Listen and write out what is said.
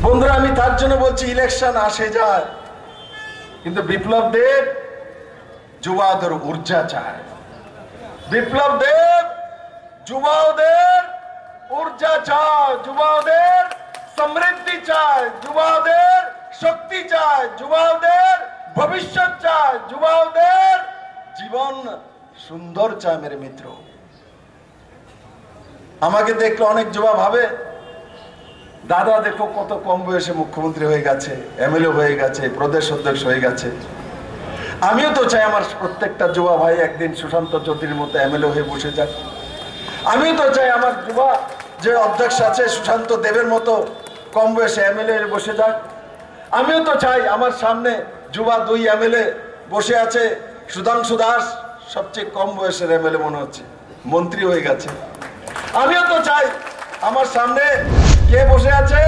বন্ধুরা, আমি তার জন্য বলছি ইলেকশন আসে যায়, কিন্তু বিপ্লব দেব যুবাদের ঊর্জা চায়। বিপ্লব দেব যুবাদের ঊর্জা চায়, যুবাদের সমৃদ্ধি চায়, যুবাদের শক্তি চায়, যুবাদের ভবিষ্যৎ চায়, যুবাদের জীবন সুন্দর চায়। মেরে মিত্র, আমাকে দেখলে অনেক যুবা ভাবে, দাদা দেখো কত কম বয়সে মুখ্যমন্ত্রী হয়ে গেছে, এমএলএ হয়ে গেছে, প্রদেশ অধ্যক্ষ হয়ে গেছে। আমিও তো চাই আমার প্রত্যেকটা যুবা ভাই একদিন সুশান্ত চৌধুরীর মতো এমএলএ হয়ে বসে যাক। আমিও তো চাই আমার যুবা যে অধ্যক্ষ আছে সুশান্ত দেবের মতো কম বয়সে এমএলএ বসে যাক। আমিও তো চাই আমার সামনে যুবা 2 এমএলএ বসে আছে। সুধাংশু দাস সবচেয়ে কম বয়সের এমএলএ মনে হচ্ছে, মন্ত্রী হয়ে গেছে। আমিও তো চাই আমার সামনে কে বসে আছে,